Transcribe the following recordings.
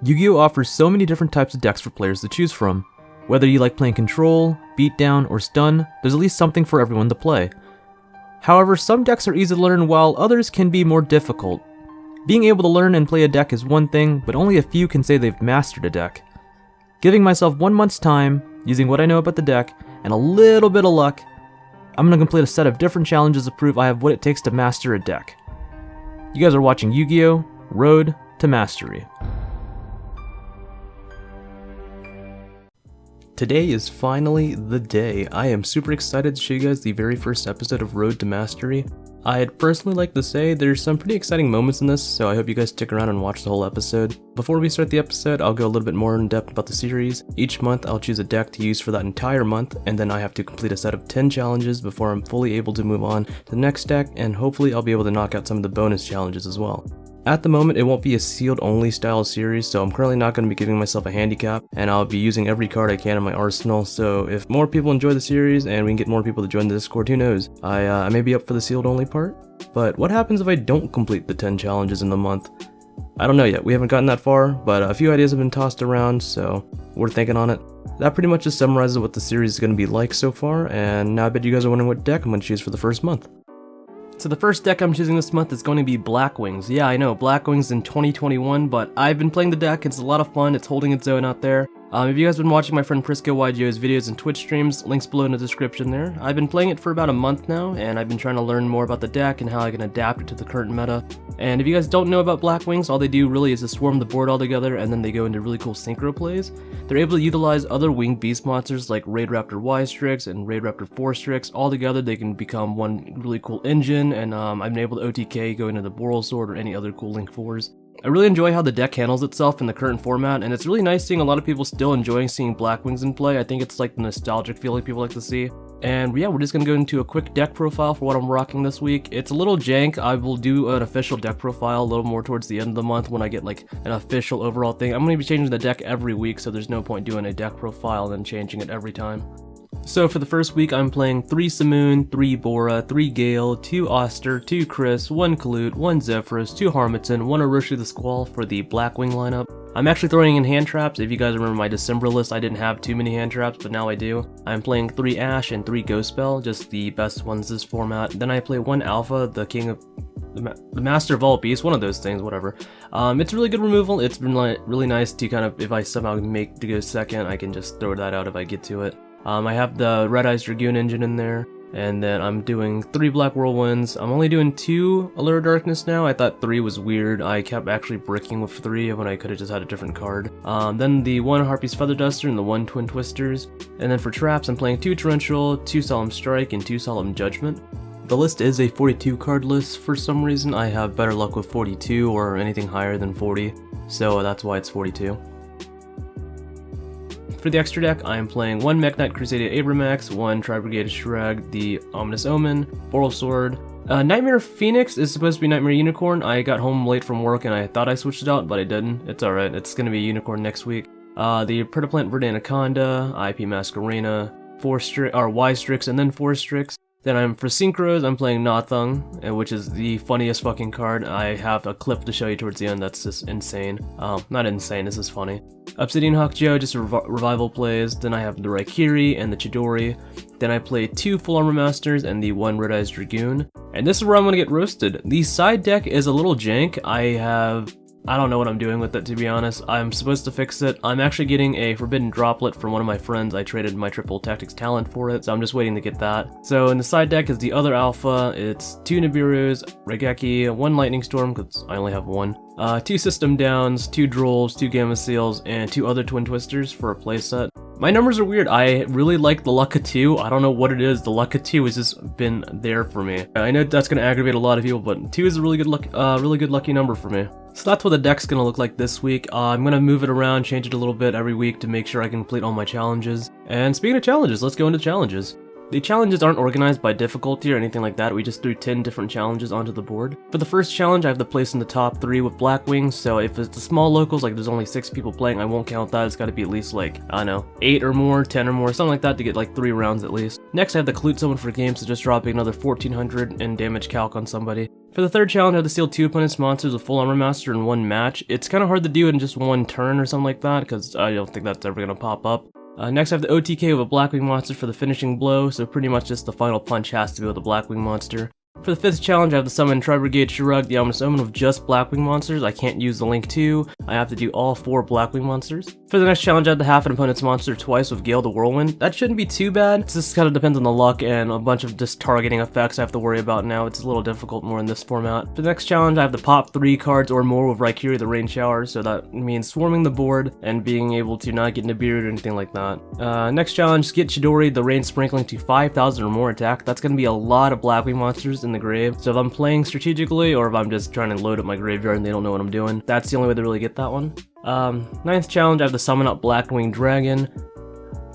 Yu-Gi-Oh offers so many different types of decks for players to choose from. Whether you like playing Control, Beatdown, or Stun, there's at least something for everyone to play. However, some decks are easy to learn while others can be more difficult. Being able to learn and play a deck is one thing, but only a few can say they've mastered a deck. Giving myself 1 month's time, using what I know about the deck, and a little bit of luck, I'm going to complete a set of different challenges to prove I have what it takes to master a deck. You guys are watching Yu-Gi-Oh! Road to Mastery. Today is finally the day. I am super excited to show you guys the very first episode of Road to Mastery. I'd personally like to say there's some pretty exciting moments in this, so I hope you guys stick around and watch the whole episode. Before we start the episode, I'll go a little bit more in depth about the series. Each month I'll choose a deck to use for that entire month, and then I have to complete a set of 10 challenges before I'm fully able to move on to the next deck, and hopefully I'll be able to knock out some of the bonus challenges as well. At the moment, it won't be a sealed only style series, so I'm currently not going to be giving myself a handicap, and I'll be using every card I can in my arsenal, so if more people enjoy the series and we can get more people to join the Discord, who knows? I may be up for the sealed only part. But what happens if I don't complete the 10 challenges in the month? I don't know yet, we haven't gotten that far, but a few ideas have been tossed around, so we're thinking on it. That pretty much just summarizes what the series is going to be like so far, and now I bet you guys are wondering what deck I'm going to choose for the first month. So the first deck I'm choosing this month is going to be Blackwings. Yeah, I know, Blackwings in 2021, but I've been playing the deck, it's a lot of fun, it's holding its own out there. If you guys have been watching my friend PriscoYGO's videos and Twitch streams, links below in the description there. I've been playing it for about a month now, and I've been trying to learn more about the deck and how I can adapt it to the current meta. And if you guys don't know about Blackwings, all they do really is to swarm the board all together, and then they go into really cool synchro plays. They're able to utilize other winged beast monsters like Raidraptor Y-Strix and Raidraptor 4-Strix. All together they can become one really cool engine, and I've been able to OTK go into the Boral Sword or any other cool Link 4s. I really enjoy how the deck handles itself in the current format, and it's really nice seeing a lot of people still enjoying seeing Blackwings in play. I think it's like the nostalgic feeling people like to see. And yeah, we're just going to go into a quick deck profile for what I'm rocking this week. It's a little jank. I will do an official deck profile a little more towards the end of the month when I get like an official overall thing. I'm going to be changing the deck every week, so there's no point doing a deck profile and then changing it every time. So for the first week, I'm playing 3 Simoon, 3 Bora, 3 Gale, 2 Oster, 2 Chris, 1 Kalute, 1 Zephyrus, 2 Harmatan, 1 Orochi the Squall for the Blackwing lineup. I'm actually throwing in hand traps. If you guys remember my December list, I didn't have too many hand traps, but now I do. I'm playing 3 Ash and 3 Ghost Spell, just the best ones this format. Then I play 1 Alpha, the King of... the Master of all beasts, one of those things, whatever. It's really good removal. It's been like really nice to kind of, if I somehow make to go second, I can just throw that out if I get to it. I have the Red Eyes Dragoon engine in there, and then I'm doing 3 Black Whirlwinds. I'm only doing 2 Allure of Darkness now. I thought 3 was weird. I kept actually bricking with 3 when I could have just had a different card. Then the 1 Harpy's Feather Duster and the 1 Twin Twisters. And then for traps, I'm playing 2 Torrential, 2 Solemn Strike, and 2 Solemn Judgment. The list is a 42 card list. For some reason, I have better luck with 42 or anything higher than 40, so that's why it's 42. For the extra deck, I am playing 1 Mech Knight Crusader Abramax, 1 Tri-Brigade Shrag, the Ominous Omen, Boral Sword. Nightmare Phoenix is supposed to be Nightmare Unicorn. I got home late from work and I thought I switched it out, but I didn't. It's alright, it's gonna be Unicorn next week. The Predaplant Verde Anaconda, IP Masquerena, Y-Strix, and then 4-Strix. Then for Synchros, I'm playing Nothung, which is the funniest fucking card. I have a clip to show you towards the end that's just insane. Not insane, this is funny. Obsidian Hawkjoe, just revival plays. Then I have the Raikiri and the Chidori. Then I play 2 Full Armor Masters and the 1 Red Eyes Dragoon. And this is where I'm going to get roasted. The side deck is a little jank. I don't know what I'm doing with it, to be honest. I'm supposed to fix it. I'm actually getting a Forbidden Droplet from one of my friends. I traded my Triple Tactics talent for it, so I'm just waiting to get that. So in the side deck is the other alpha. It's 2 Nibiru's, Regeki, 1 Lightning Storm, because I only have 1. 2 System Downs, 2 Drolls, 2 Gamma Seals, and 2 other Twin Twisters for a playset. My numbers are weird. I really like the luck of 2. I don't know what it is. The luck of 2 has just been there for me. I know that's going to aggravate a lot of people, but 2 is a really good lucky number for me. So that's what the deck's going to look like this week. I'm going to move it around, change it a little bit every week to make sure I can complete all my challenges. And speaking of challenges, let's go into challenges. The challenges aren't organized by difficulty or anything like that, we just threw 10 different challenges onto the board. For the first challenge, I have to place in the top 3 with Blackwings, so if it's the small locals, like there's only 6 people playing, I won't count that, it's gotta be at least like, I don't know, 8 or more, 10 or more, something like that to get like 3 rounds at least. Next, I have to clute someone for game, so just dropping another 1400 in damage calc on somebody. For the third challenge, I have to steal 2 opponents' monsters with full armor master in 1 match. It's kind of hard to do in just 1 turn or something like that, because I don't think that's ever gonna pop up. Next I have the OTK with a Blackwing monster for the finishing blow, so pretty much just the final punch has to be with a Blackwing monster. For the fifth challenge, I have to summon Tri-Brigade Shrug, the Ominous Omen with just Blackwing monsters. I can't use the Link 2, I have to do all 4 Blackwing monsters. For the next challenge, I have to half an opponent's monster twice with Gale the Whirlwind. That shouldn't be too bad, this kind of depends on the luck and a bunch of just targeting effects I have to worry about now. It's a little difficult more in this format. For the next challenge, I have to pop 3 cards or more with Raikiri the Rain Shower, so that means swarming the board and being able to not get Nibiru or anything like that. Next challenge, get Chidori the Rain Sprinkling to 5,000 or more attack. That's going to be a lot of Blackwing monsters in the grave, so if I'm playing strategically or if I'm just trying to load up my graveyard and they don't know what I'm doing, that's the only way to really get that one. Ninth challenge, I have to summon up Blackwing Dragon.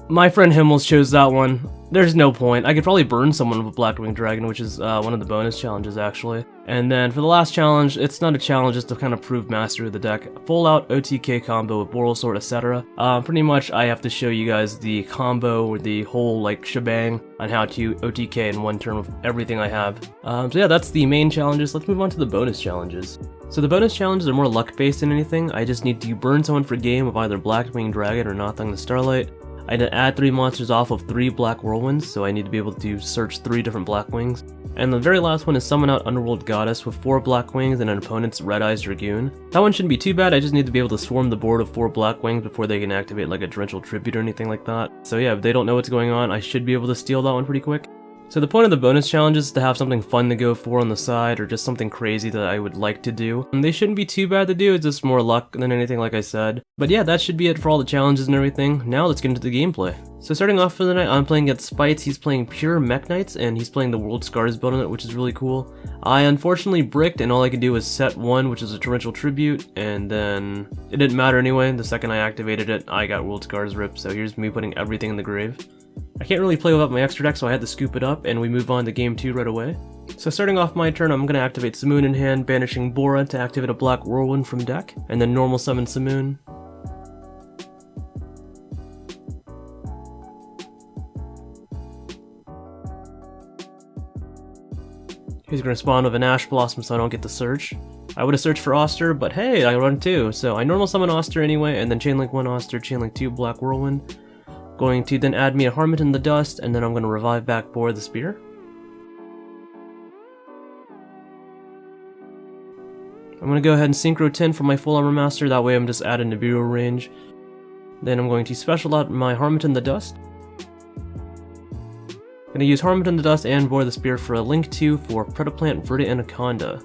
My friend Himmels chose that one. There's no point. I could probably burn someone with a Blackwing Dragon, which is one of the bonus challenges actually. And then for the last challenge, it's not a challenge, just to kind of prove mastery of the deck. Full out OTK combo with Boral Sword, etc. Pretty much I have to show you guys the combo or the whole like shebang on how to OTK in 1 turn with everything I have. So yeah, that's the main challenges. Let's move on to the bonus challenges. So the bonus challenges are more luck based than anything. I just need to burn someone for game with either Blackwing Dragon or Nothing the Starlight. I need to add 3 monsters off of 3 Black Whirlwinds, so I need to be able to search 3 different Blackwings. And the very last one is summon out Underworld Goddess with 4 Blackwings and an opponent's Red Eyes Dragoon. That one shouldn't be too bad, I just need to be able to swarm the board of 4 Blackwings before they can activate like a Torrential Tribute or anything like that. So yeah, if they don't know what's going on, I should be able to steal that one pretty quick. So the point of the bonus challenge is to have something fun to go for on the side, or just something crazy that I would like to do. And they shouldn't be too bad to do, it's just more luck than anything like I said. But yeah, that should be it for all the challenges and everything. Now let's get into the gameplay. So starting off for the night, I'm playing against Spites, he's playing pure Mech Knights, and he's playing the RevzCards build on it, which is really cool. I unfortunately bricked, and all I could do was set 1, which is a Torrential Tribute, and then it didn't matter anyway. The second I activated it, I got RevzCards ripped, so here's me putting everything in the grave. I can't really play without my extra deck, so I had to scoop it up, and we move on to game 2 right away. So starting off my turn, I'm going to activate Simoon in hand, banishing Bora to activate a Black Whirlwind from deck, and then normal summon Simoon. He's going to spawn with an Ash Blossom so I don't get the search. I would have searched for Oster, but hey, I run 2, so I normal summon Oster anyway, and then Chainlink 1 Oster, Chainlink 2 Black Whirlwind. Going to then add me a Harmattan the Dust, and then I'm going to revive back Bora the Spear. I'm going to go ahead and Synchro 10 for my full armor master, that way I'm just adding Nibiru range. Then I'm going to special out my Harmattan the Dust. I'm going to use Harmattan the Dust and Bora the Spear for a Link 2 for Predaplant Verde Anaconda.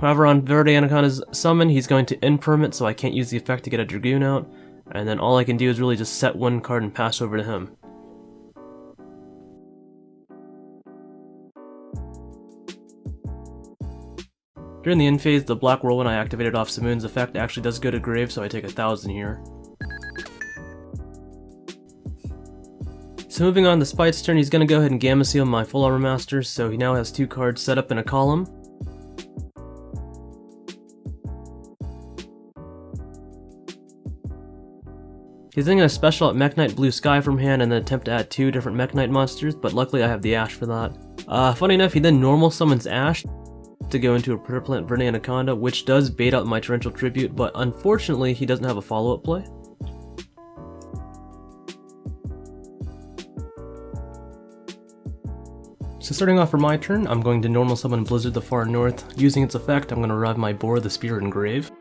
However, on Verde Anaconda's summon, he's going to end permit, so I can't use the effect to get a Dragoon out, and then all I can do is really just set 1 card and pass over to him. During the end phase, the Black Whirlwind I activated off Simoon's effect actually does go to grave, so I take 1,000 here. So moving on to Spite's turn, he's going to go ahead and Gamma Seal my full armor master, so he now has 2 cards set up in a column. He's then going to special out Mech Knight Blue Sky from hand and then attempt to add 2 different Mech Knight monsters, but luckily I have the Ash for that. Funny enough, he then normal summons Ash to go into a Predaplant Verde Anaconda, which does bait out my Torrential Tribute, but unfortunately he doesn't have a follow-up play. So starting off for my turn, I'm going to normal summon Blizzard the Far North. Using its effect, I'm going to revive my Bora the Spear in grave.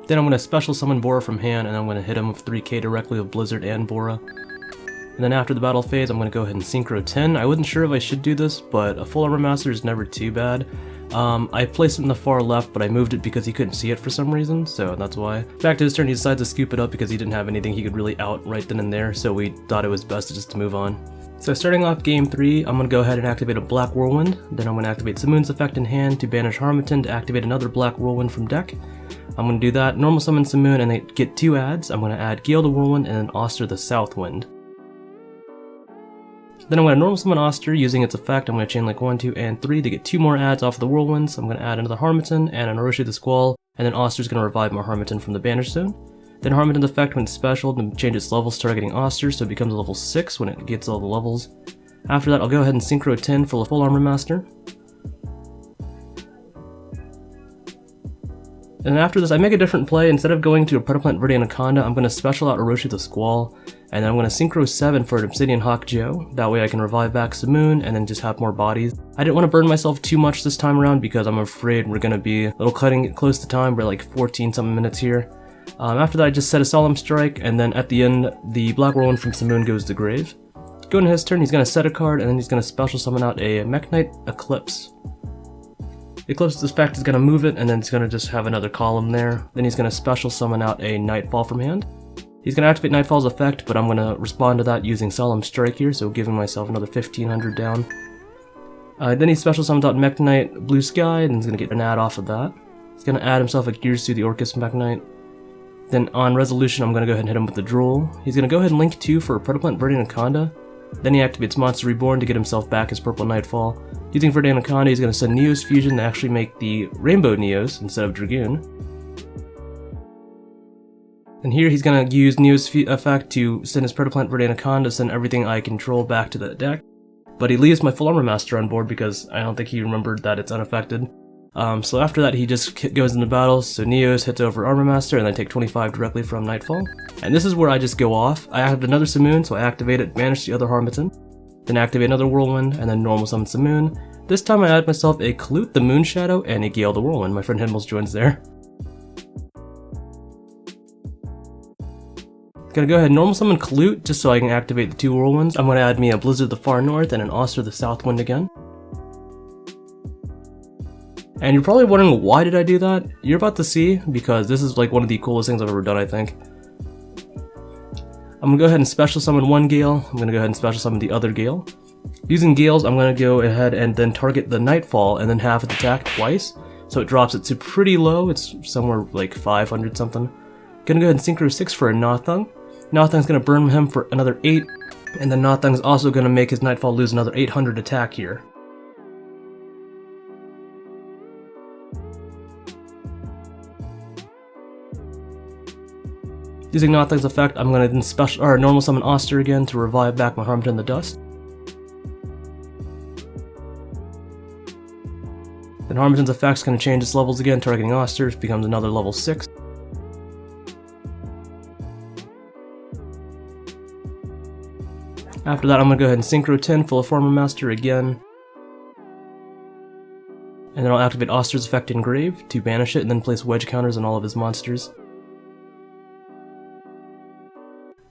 Then I'm going to special summon Bora from hand, and I'm going to hit him with 3k directly with Blizzard and Bora. And then after the battle phase, I'm going to go ahead and Synchro 10. I wasn't sure if I should do this, but a full armor master is never too bad. I placed it in the far left, but I moved it because he couldn't see it for some reason, so that's why. Back to his turn, he decides to scoop it up because he didn't have anything he could really out right then and there, so we thought it was best just to move on. So starting off game 3, I'm going to go ahead and activate a Black Whirlwind, then I'm going to activate Simoon's effect in hand to banish Harmattan to activate another Black Whirlwind from deck. I'm going to do that, normal summon Simoon, and then get 2 adds. I'm going to add yugioh the Whirlwind and then Oster the Southwind. Then I'm going to normal summon Oster using its effect. I'm going to chain link 1, 2, and 3 to get 2 more adds off of the Whirlwinds. I'm going to add another Harmattan and an Orochi the Squall, and then Oster's going to revive my Harmattan from the Banish Zone. Then Harmattan's effect when it's special to change its levels targeting Oster, so it becomes level 6 when it gets all the levels. After that, I'll go ahead and Synchro 10 for a full Armor Master. And then after this, I make a different play. Instead of going to a Predaplant Viridian Anaconda, I'm going to special out Orochi the Squall, and then I'm going to Synchro 7 for an Obsidian yugioh. That way I can revive back Simoon and then just have more bodies. I didn't want to burn myself too much this time around because I'm afraid we're going to be a little cutting it close to time. We're like 14 something minutes here. After that, I just set a Solemn Strike, and then at the end, the Black Whirlwind from Simoon goes to grave. Going to his turn, he's going to set a card, and then he's going to special summon out a Mekk-Knight Eclipse. Eclipse's effect is going to move it, and then it's going to just have another column there. Then he's going to special summon out a Nightfall from hand. He's going to activate Nightfall's effect, but I'm going to respond to that using Solemn Strike here, so giving myself another 1500 down. Then he special summons out Mekk-Knight Blue Sky, and he's going to get an add off of that. He's going to add himself a Gears to the Orcus Mekk-Knight. Then on resolution, I'm going to go ahead and hit him with the Droll. He's going to go ahead and link 2 for a Predaplant Viridian Anaconda. Then he activates Monster Reborn to get himself back his Purple Nightfall. Using Viridian Anaconda, he's going to send Neos Fusion to actually make the Rainbow Neos instead of Dragoon. And here he's going to use Neos effect to send his Predaplant Viridian Anaconda, send everything I control back to the deck. But he leaves my Full Armor Master on board because I don't think he remembered that it's unaffected. So after that, he just goes into battle, so Neos hits over Armor Master, and then take 25 directly from Nightfall. And this is where I just go off. I have another Simoon, so I activate it, banish the other Harmattan, then activate another Whirlwind, and then normal summon Simoon. This time I add myself a Klute the Moonshadow and a yugioh the Whirlwind. My friend Himmels joins there. Gonna go ahead and normal summon Klute just so I can activate the 2 Whirlwinds. I'm gonna add me a Blizzard the Far North and an Oster the Southwind again. And you're probably wondering, why did I do that? You're about to see, because this is like one of the coolest things I've ever done, I think. I'm gonna go ahead and special summon 1 Gale. I'm gonna go ahead and special summon the other Gale. Using Gales, I'm gonna go ahead and then target the Nightfall and then half its attack twice. So it drops it to pretty low, it's somewhere like 500 something. Gonna go ahead and Synchro 6 for a Nothung. Nothung's gonna burn him for another 8, and then Nothung's also gonna make his Nightfall lose another 800 attack here. Using Nothung's effect, I'm going to normal summon Oster again to revive back my Harmattan in the dust. Then Harmattan's effect's going to change its levels again, targeting Oster, it becomes another level 6. After that, I'm going to go ahead and Synchro 10 full of Armor Master again. And then I'll activate Oster's effect in Grave to banish it, and then place wedge counters on all of his monsters.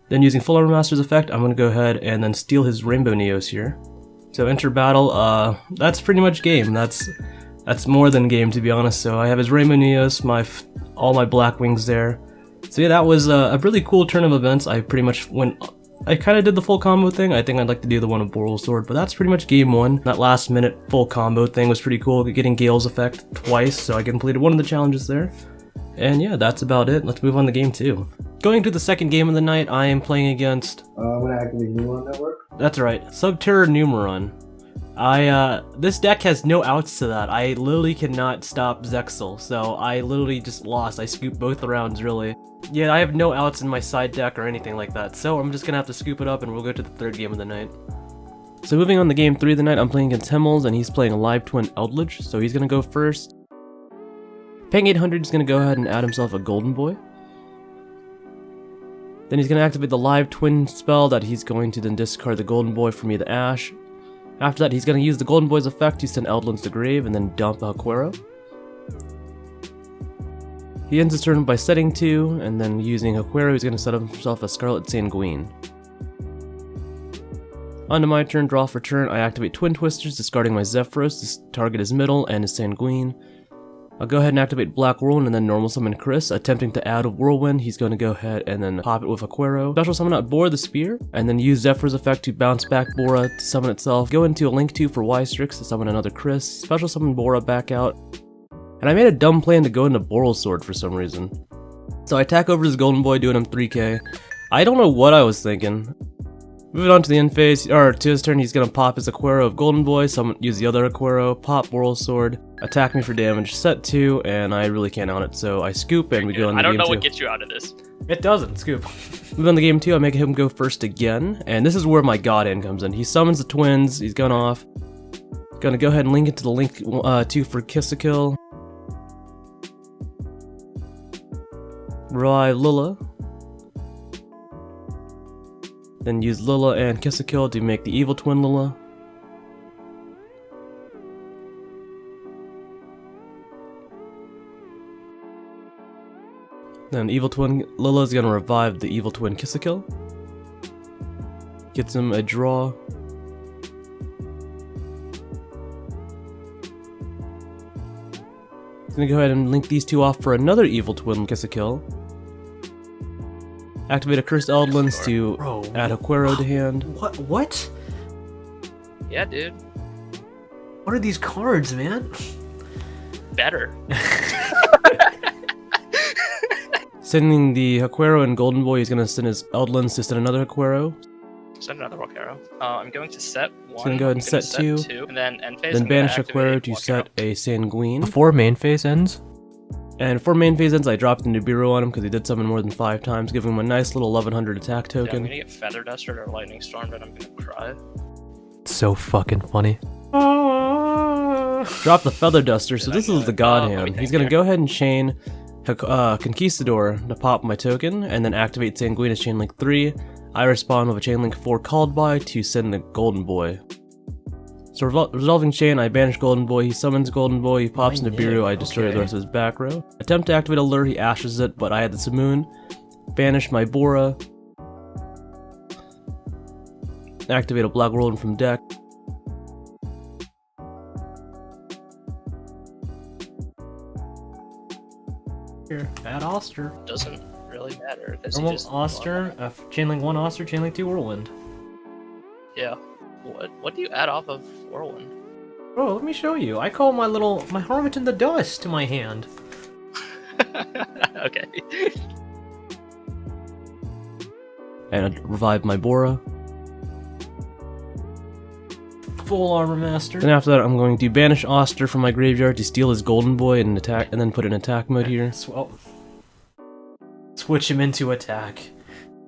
Then using Full Armor Master's effect, I'm going to go ahead and then steal his Rainbow Neos here. So enter battle, that's pretty much game. That's more than game, to be honest. So I have his Rainbow Neos, all my Black Wings there. So yeah, that was a really cool turn of events. I pretty much I kind of did the full combo thing. I think I'd like to do the one of Boral Sword, but that's pretty much game 1. That last minute full combo thing was pretty cool, getting Gale's effect twice, so I completed one of the challenges there. And yeah, that's about it. Let's move on to game 2. Going to the second game of the night, I am playing against... I'm gonna activate Numeron Network. That's right, Subterror Numeron. This deck has no outs to that. I literally cannot stop Zexal, so I literally just lost. I scooped both the rounds, really. Yeah, I have no outs in my side deck or anything like that, so I'm just gonna have to scoop it up and we'll go to the third game of the night. So moving on to game 3 of the night, I'm playing against Himmels, and he's playing a Live Twin Eldritch, so he's gonna go first. Paying 800, he's gonna go ahead and add himself a Golden Boy. Then he's going to activate the Live Twin spell that he's going to then discard the Golden Boy for me to Ash. After that, he's going to use the Golden Boy's effect to send Eldlands to grave and then dump a Haquero. He ends his turn by setting 2, and then using Haquero, he's going to set up himself a Scarlet Sanguine. Onto my turn, draw for turn, I activate Twin Twisters, discarding my Zephyros to target his middle and his Sanguine. I'll go ahead and activate Black Whirlwind and then normal summon Chris. Attempting to add a Whirlwind, he's going to go ahead and then pop it with Haquero. Special summon out Bora the Spear, and then use Zephyr's effect to bounce back Bora to summon itself. Go into a Link 2 for Y-Strix to summon another Chris. Special summon Bora back out. And I made a dumb plan to go into Boral Sword for some reason. So I attack over his Golden Boy, doing him 3k. I don't know what I was thinking. Moving on to the end phase, or to his turn, he's gonna pop his Aquero of Golden Boy, use the other Aquero, pop Boral Sword, attack me for damage, set 2, and I really can't on it, so I scoop and we go into game 2. I don't know what gets you out of this. It doesn't, scoop. Moving on to game 2, I make him go first again, and this is where my God Hand comes in. He summons the twins, he's gone off. Gonna go ahead and link it to the link 2 for Kiss-a-Kill. Revive Lilla. Then use Lilla and Kiss-a-Kill to make the evil twin Lilla. Then evil twin Lilla is gonna revive the evil twin Kiss-a-Kill. Gets him a draw. Gonna go ahead and link these two off for another evil twin Kiss-a-Kill. Activate a Cursed Eldlands to add Aquero to hand. What? Yeah, dude. What are these cards, man? Better. Sending the Aquero and Golden Boy, he's gonna send his Eldlands to send another Aquero. Send another Aquero. I'm going to set 1. He's gonna go ahead and set 2. And then end phase. Then banish Aquero to set a Sanguine. Before main phase ends? And before main phase ends, I dropped the Nibiru on him because he did summon more than 5 times, giving him a nice little 1100 attack Yeah, I'm token. gonna get Feather Dustered or Lightning Stormed and I'm gonna cry. It's so fucking funny. Drop the Feather Duster, so this is the God let me Hand. think He's gonna here. go ahead and chain Conquistador to pop my token, and then activate Sanguine as Chain Link 3. I respond with a Chain Link 4 called by to send the Golden Boy. So resolving chain, I banish Golden Boy, he summons Golden Boy, he pops Nibiru, I destroy the rest of his back row. Attempt to activate a lure, he ashes it, but I had the Simoon. Banish my Bora. Activate a Black Whirlwind from deck. Here, add Oster. Doesn't really matter. Because Normal Oster, Chainlink 1 Oster, Chainlink 2 Whirlwind. Yeah. What do you add off of Whirlwind? Bro, let me show you. I call my Harvest in the Dust to my hand. Okay. And I revive my Bora. Full Armor Master. Then after that, I'm going to banish Oster from my graveyard to steal his Golden Boy and attack, and then put it in attack mode here. Switch him into attack.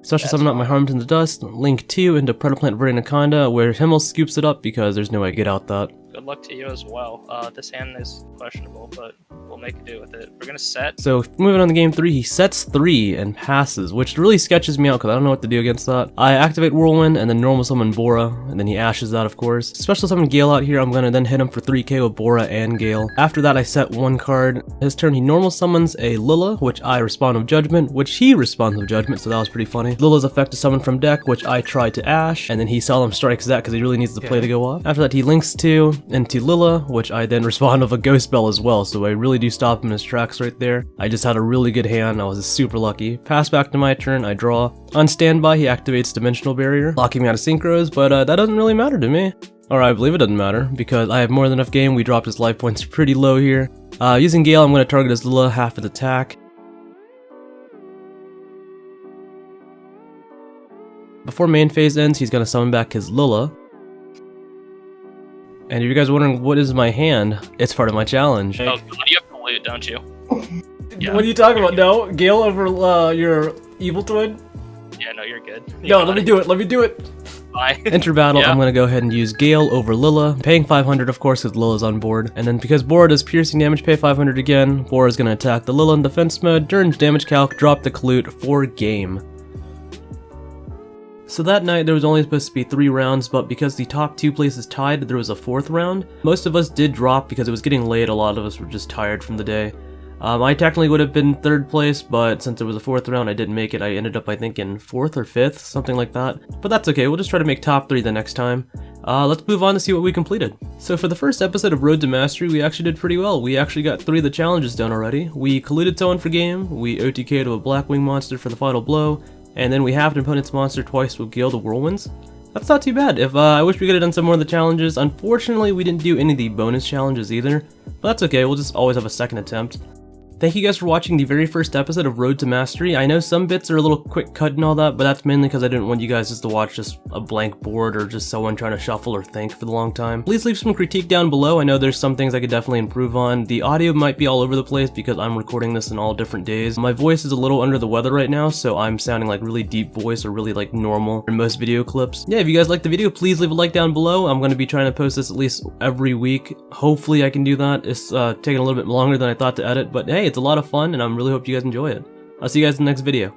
Special summon up my Harmed in the Dust, link 2 into Predaplant Veranaconda, where Himmel scoops it up because there's no way to get out that. Good luck to you as well. This hand is questionable, but we'll make a do with it. We're gonna set. So moving on to game 3, he sets 3 and passes, which really sketches me out because I don't know what to do against that. I activate Whirlwind and then normal summon Bora, and then he ashes that of course. Special summon Gale out here, I'm gonna then hit him for 3k with Bora and Gale. After that I set 1 card. His turn he normal summons a Lilla, which I respond with Judgment, which he responds with Judgment, so that was pretty funny. Lilla's effect is summon from deck, which I try to ash, and then he Solemn Strikes that because he really needs the play to go off. After that he links 2 into Lilla, which I then respond with a Ghost Spell as well, so I really do stop him in his tracks right there. I just had a really good hand, I was super lucky. Pass back to my turn, I draw. On standby, he activates Dimensional Barrier, locking me out of Synchros, but that doesn't really matter to me. Or I believe it doesn't matter, because I have more than enough game, we dropped his life points pretty low here. Using Gale, I'm going to target his Lilla, half his attack. Before main phase ends, he's going to summon back his Lilla. And if you guys are wondering what is my hand, it's part of my challenge. Oh, God, you have to loot, don't you? Yeah. What are you talking about? No? Gale over your evil twin? Yeah, no, you're good. No, let me do it. Bye. Enter battle, Yeah. I'm going to go ahead and use Gale over Lilla, paying 500 of course because Lilla's on board. And then because Bora does piercing damage, pay 500 again. Bora's going to attack the Lilla in defense mode, during damage calc, drop the Clute for game. So that night there was only supposed to be 3 rounds, but because the top 2 places tied, there was a 4th round. Most of us did drop because it was getting late, a lot of us were just tired from the day. I technically would have been 3rd place, but since it was a 4th round I didn't make it. I ended up I think in 4th or 5th, something like that. But that's okay, we'll just try to make top 3 the next time. Let's move on to see what we completed. So for the first episode of Road to Mastery, we actually did pretty well. We actually got 3 of the challenges done already. We colluded someone for game, we OTK'd a Blackwing monster for the final blow, and then we halved an opponent's monster twice with Gale the Whirlwinds. That's not too bad. I wish we could have done some more of the challenges. Unfortunately, we didn't do any of the bonus challenges either. But that's okay, we'll just always have a second attempt. Thank you guys for watching the very first episode of Road to Mastery. I know some bits are a little quick cut and all that, but that's mainly because I didn't want you guys just to watch just a blank board or just someone trying to shuffle or think for the long time. Please leave some critique down below. I know there's some things I could definitely improve on. The audio might be all over the place because I'm recording this in all different days. My voice is a little under the weather right now, so I'm sounding like really deep voice or really like normal in most video clips. Yeah, if you guys liked the video, please leave a like down below. I'm going to be trying to post this at least every week. Hopefully I can do that. It's taking a little bit longer than I thought to edit, but hey, it's a lot of fun and I really hope you guys enjoy it. I'll see you guys in the next video.